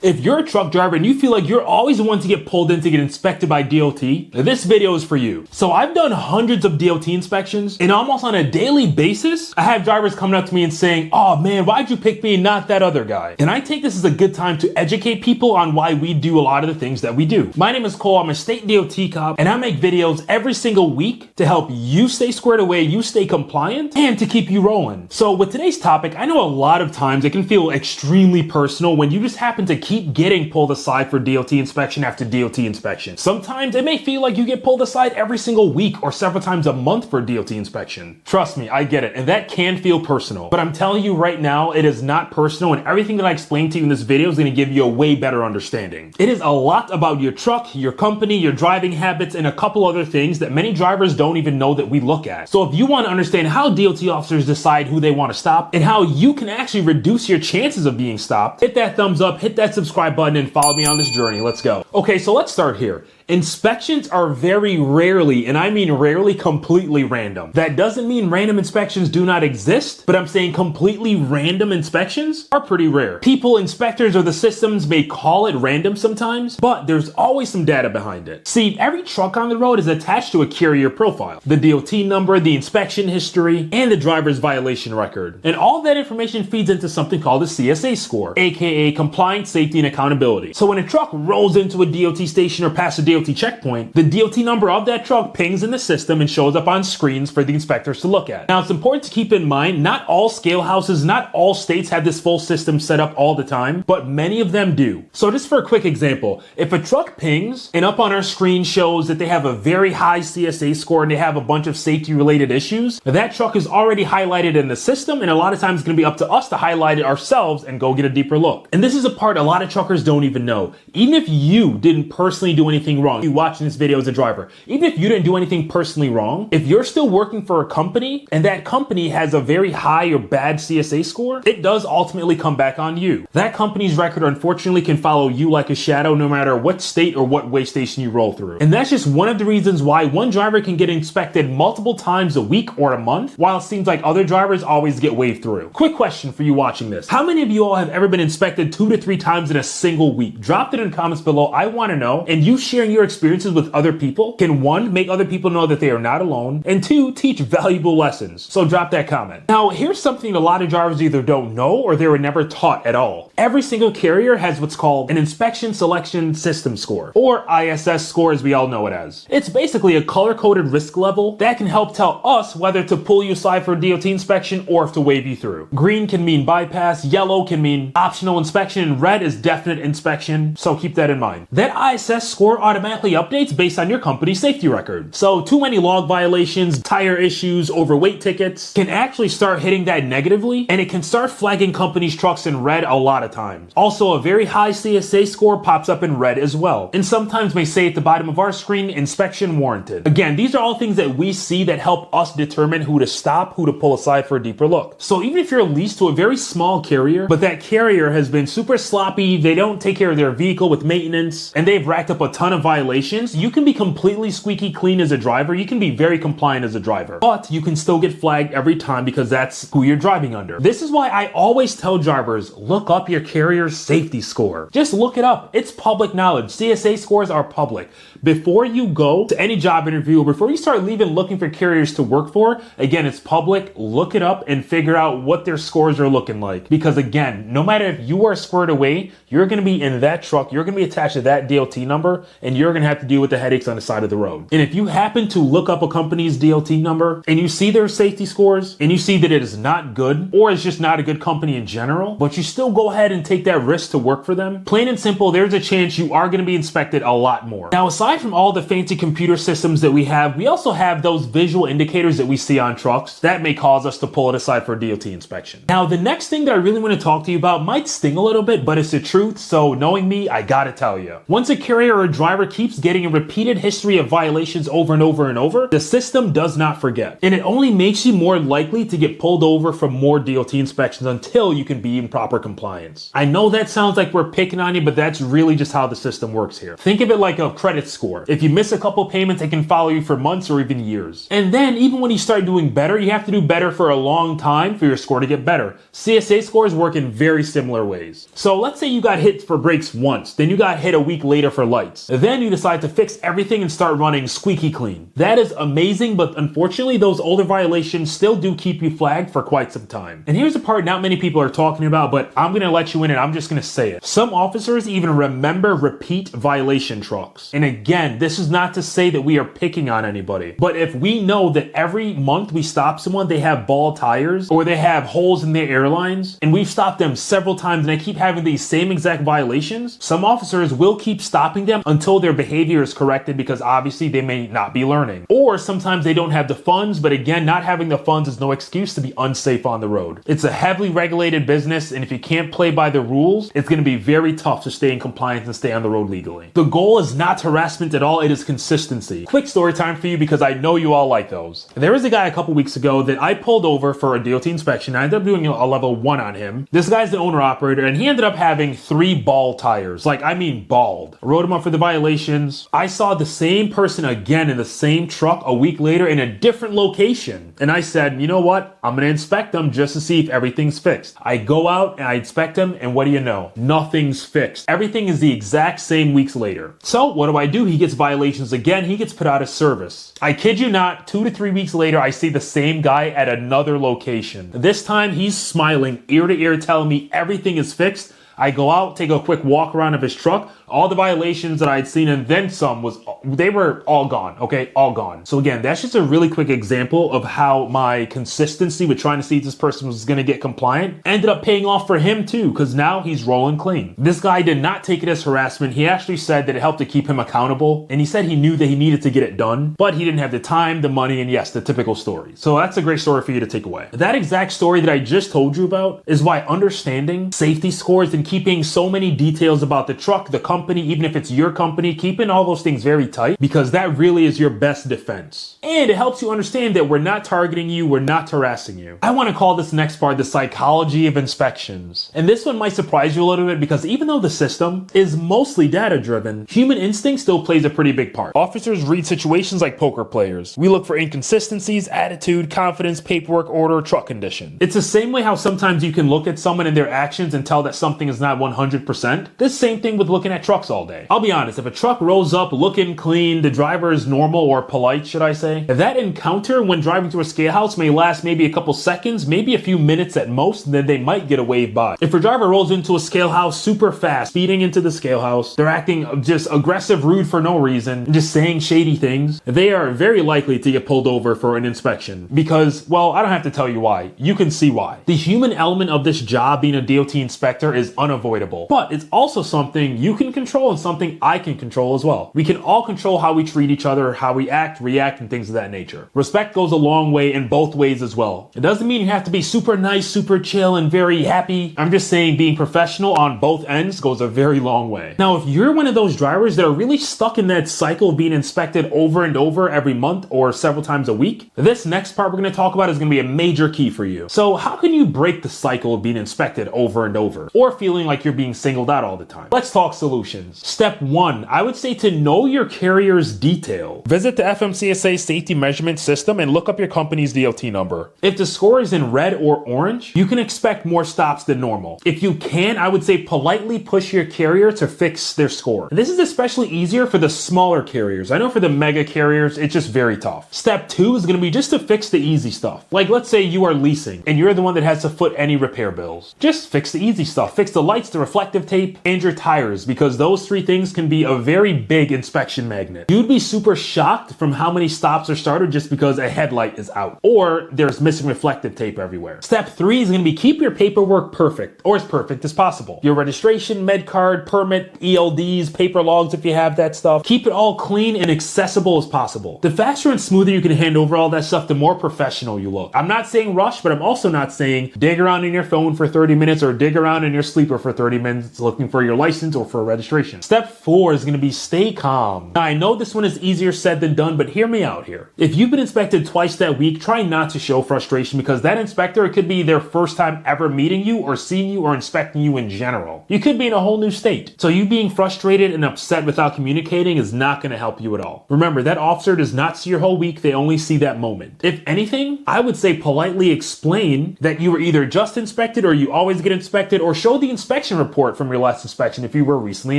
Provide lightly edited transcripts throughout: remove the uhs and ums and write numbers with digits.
If you're a truck driver and you feel like you're always the one to get pulled in to get inspected by DOT, this video is for you. So I've done hundreds of DOT inspections, and almost on a daily basis, I have drivers coming up to me and saying, "Oh man, why'd you pick me and not that other guy?" And I take this as a good time to educate people on why we do a lot of the things that we do. My name is Cole, I'm a state DOT cop, and I make videos every single week to help you stay squared away, you stay compliant, and to keep you rolling. So with today's topic, I know a lot of times it can feel extremely personal when you just happen to keep getting pulled aside for DOT inspection after DOT inspection. Sometimes it may feel like you get pulled aside every single week or several times a month for DOT inspection. Trust me, I get it, and that can feel personal. But I'm telling you right now, it is not personal, and everything that I explain to you in this video is going to give you a way better understanding. It is a lot about your truck, your company, your driving habits, and a couple other things that many drivers don't even know that we look at. So if you want to understand how DOT officers decide who they want to stop and how you can actually reduce your chances of being stopped, hit that thumbs up, hit that subscribe button, and follow me on this journey. Let's go. Okay, so let's start here. Inspections are very rarely, and I mean rarely, completely random. That doesn't mean random inspections do not exist, but I'm saying completely random inspections are pretty rare. People, inspectors, or the systems may call it random sometimes, but there's always some data behind it. See, every truck on the road is attached to a carrier profile, the DOT number, the inspection history, and the driver's violation record. And all that information feeds into something called a CSA score, aka Compliance, Safety, and Accountability. So when a truck rolls into a DOT station or past a DOT checkpoint, the DOT number of that truck pings in the system and shows up on screens for the inspectors to look at. Now, it's important to keep in mind, not all scale houses, not all states have this full system set up all the time, but many of them do. So just for a quick example, if a truck pings and up on our screen shows that they have a very high CSA score and they have a bunch of safety related issues, that truck is already highlighted in the system, and a lot of times it's going to be up to us to highlight it ourselves and go get a deeper look. And this is a part a lot of truckers don't even know. Even if you didn't personally do anything wrong, you watching this video as a driver, even if you didn't do anything personally wrong, if you're still working for a company and that company has a very high or bad CSA score, it does ultimately come back on you. That company's record unfortunately can follow you like a shadow no matter what state or what way station you roll through. And that's just one of the reasons why one driver can get inspected multiple times a week or a month, while it seems like other drivers always get waved through. Quick question for you watching this. How many of you all have ever been inspected 2 to 3 times in a single week? Drop it in the comments below. I want to know. And you sharing your experiences with other people can, 1, make other people know that they are not alone, and 2, teach valuable lessons. So drop that comment. Now, here's something a lot of drivers either don't know or they were never taught at all. Every single carrier has what's called an Inspection Selection System score, or ISS score as we all know it as. It's basically a color-coded risk level that can help tell us whether to pull you aside for a DOT inspection or if to wave you through. Green can mean bypass, yellow can mean optional inspection, and red is definite inspection, so keep that in mind. That ISS score automatically updates based on your company's safety record. So too many log violations, tire issues, overweight tickets can actually start hitting that negatively, and it can start flagging companies' trucks in red a lot of times. Also, a very high CSA score pops up in red as well, and sometimes may say at the bottom of our screen, inspection warranted. Again, these are all things that we see that help us determine who to stop, who to pull aside for a deeper look. So even if you're leased to a very small carrier, but that carrier has been super sloppy, they don't take care of their vehicle with maintenance, and they've racked up a ton of violations, you can be completely squeaky clean as a driver. You can be very compliant as a driver, but you can still get flagged every time because that's who you're driving under. This is why I always tell drivers, look up your carrier's safety score. Just look it up. It's public knowledge. CSA scores are public. Before you go to any job interview, or before you start looking for carriers to work for, again, it's public. Look it up and figure out what their scores are looking like. Because again, no matter if you are squared away, you're going to be in that truck, you're going to be attached to that DOT number, and you're going to have to deal with the headaches on the side of the road. And if you happen to look up a company's DOT number and you see their safety scores and you see that it is not good, or it's just not a good company in general, but you still go ahead and take that risk to work for them, plain and simple, there's a chance you are going to be inspected a lot more. Now, aside from all the fancy computer systems that we have, we also have those visual indicators that we see on trucks that may cause us to pull it aside for a DOT inspection. Now, the next thing that I really want to talk to you about might sting a little bit, but it's the truth, so knowing me, I gotta tell you. Once a carrier or a driver it keeps getting a repeated history of violations over and over and over, the system does not forget. And it only makes you more likely to get pulled over for more DOT inspections until you can be in proper compliance. I know that sounds like we're picking on you, but that's really just how the system works here. Think of it like a credit score. If you miss a couple payments, it can follow you for months or even years. And then even when you start doing better, you have to do better for a long time for your score to get better. CSA scores work in very similar ways. So let's say you got hit for brakes once, then you got hit a week later for lights. Then you decide to fix everything and start running squeaky clean. That is amazing, but unfortunately those older violations still do keep you flagged for quite some time. And here's the part not many people are talking about, but I'm gonna let you in and I'm just gonna say it. Some officers even remember repeat violation trucks. And again, this is not to say that we are picking on anybody, but if we know that every month we stop someone, they have bald tires or they have holes in their airlines, and we've stopped them several times and they keep having these same exact violations, some officers will keep stopping them until their behavior is corrected, because obviously they may not be learning. Or sometimes they don't have the funds, but again, not having the funds is no excuse to be unsafe on the road. It's a heavily regulated business, and if you can't play by the rules, it's going to be very tough to stay in compliance and stay on the road legally. The goal is not harassment at all, it is consistency. Quick story time for you because I know you all like those. There was a guy a couple weeks ago that I pulled over for a DOT inspection. I ended up doing a level 1 on him. This guy's the owner operator, and he ended up having 3 bald tires. Like, I mean bald. I wrote him up for the violations. I saw the same person again in the same truck a week later in a different location. And I said, you know what? I'm going to inspect them just to see if everything's fixed. I go out and I inspect them, and what do you know? Nothing's fixed. Everything is the exact same weeks later. So what do? He gets violations again. He gets put out of service. I kid you not, 2 to 3 weeks later, I see the same guy at another location. This time he's smiling ear to ear, telling me everything is fixed. I go out, take a quick walk around of his truck. All the violations that I had seen and then some they were all gone, okay? All gone. So again, that's just a really quick example of how my consistency with trying to see if this person was gonna get compliant ended up paying off for him too, because now he's rolling clean. This guy did not take it as harassment. He actually said that it helped to keep him accountable, and he said he knew that he needed to get it done, but he didn't have the time, the money, and yes, the typical story. So that's a great story for you to take away. That exact story that I just told you about is why understanding safety scores and keeping so many details about the truck, the company, even if it's your company, keeping all those things very tight, because that really is your best defense. And it helps you understand that we're not targeting you, we're not harassing you. I want to call this next part the psychology of inspections. And this one might surprise you a little bit, because even though the system is mostly data driven, human instinct still plays a pretty big part. Officers read situations like poker players. We look for inconsistencies, attitude, confidence, paperwork, order, truck condition. It's the same way how sometimes you can look at someone and their actions and tell that something is not 100%. This same thing with looking at trucks all day. I'll be honest, if a truck rolls up looking clean, the driver is normal or polite, should I say, that encounter when driving through a scale house may last maybe a couple seconds, maybe a few minutes at most, then they might get a wave by. If a driver rolls into a scale house super fast, speeding into the scale house, they're acting just aggressive, rude for no reason, just saying shady things, they are very likely to get pulled over for an inspection. Because, well, I don't have to tell you why. You can see why. The human element of this job, being a DOT inspector, is unavoidable. But it's also something you can control and something I can control as well. We can all control how we treat each other, how we act, react, and things of that nature. Respect goes a long way in both ways as well. It doesn't mean you have to be super nice, super chill, and very happy. I'm just saying being professional on both ends goes a very long way. Now, if you're one of those drivers that are really stuck in that cycle of being inspected over and over every month or several times a week, this next part we're going to talk about is going to be a major key for you. So how can you break the cycle of being inspected over and over, or feeling like you're being singled out all the time? Let's talk solutions. Step 1, I would say to know your carrier's detail. Visit the FMCSA safety measurement system and look up your company's DOT number. If the score is in red or orange, you can expect more stops than normal. If you can, I would say politely push your carrier to fix their score. This is especially easier for the smaller carriers. I know for the mega carriers, it's just very tough. Step 2 is going to be just to fix the easy stuff. Like, let's say you are leasing and you're the one that has to foot any repair bills. Just fix the easy stuff. Fix the lights, the reflective tape, and your tires, because those 3 things can be a very big inspection magnet. You'd be super shocked from how many stops are started just because a headlight is out or there's missing reflective tape everywhere. Step 3 is going to be keep your paperwork perfect, or as perfect as possible. Your registration, med card, permit, ELDs, paper logs if you have that stuff. Keep it all clean and accessible as possible. The faster and smoother you can hand over all that stuff, the more professional you look. I'm not saying rush, but I'm also not saying dig around in your phone for 30 minutes or dig around in your sleep week or for 30 minutes looking for your license or for a registration. Step 4 is going to be stay calm. Now, I know this one is easier said than done, but hear me out here. If you've been inspected twice that week, try not to show frustration because that inspector, it could be their first time ever meeting you or seeing you or inspecting you in general. You could be in a whole new state. So you being frustrated and upset without communicating is not going to help you at all. Remember, that officer does not see your whole week. They only see that moment. If anything, I would say politely explain that you were either just inspected or you always get inspected, or show the inspection report from your last inspection if you were recently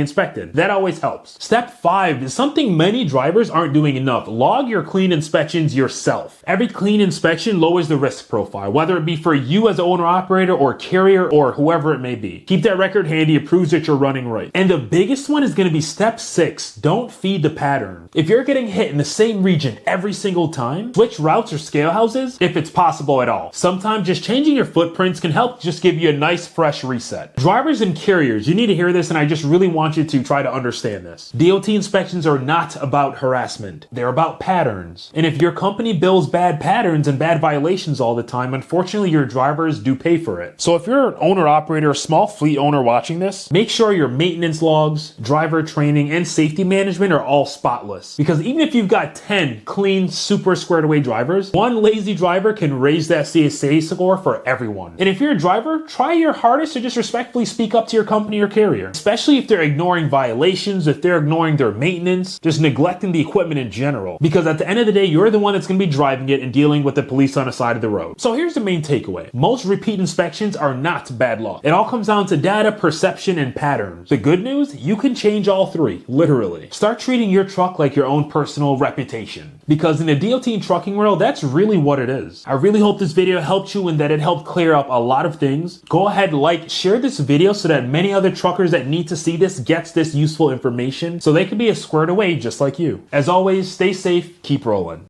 inspected. That always helps. Step 5 is something many drivers aren't doing enough. Log your clean inspections yourself. Every clean inspection lowers the risk profile, whether it be for you as an owner operator or carrier or whoever it may be. Keep that record handy. It proves that you're running right. And the biggest one is going to be step 6. Don't feed the pattern. If you're getting hit in the same region every single time, switch routes or scale houses if it's possible at all. Sometimes just changing your footprints can help just give you a nice fresh reset. Drivers and carriers, you need to hear this, and I just really want you to try to understand this. DOT inspections are not about harassment. They're about patterns. And if your company bills bad patterns and bad violations all the time, unfortunately your drivers do pay for it. So if you're an owner operator, a small fleet owner watching this, make sure your maintenance logs, driver training, and safety management are all spotless. Because even if you've got 10 clean, super squared away drivers, one lazy driver can raise that CSA score for everyone. And if you're a driver, try your hardest to just respectfully speak up to your company or carrier, especially if they're ignoring violations, if they're ignoring their maintenance, just neglecting the equipment in general. Because at the end of the day, you're the one that's going to be driving it and dealing with the police on the side of the road. So here's the main takeaway. Most repeat inspections are not bad luck. It all comes down to data, perception, and patterns. The good news, you can change all three, literally. Start treating your truck like your own personal reputation. Because in the DOT and trucking world, that's really what it is. I really hope this video helped you and that it helped clear up a lot of things. Go ahead, like, share this video so that many other truckers that need to see this gets this useful information so they can be as squared away just like you. As always, stay safe, keep rolling.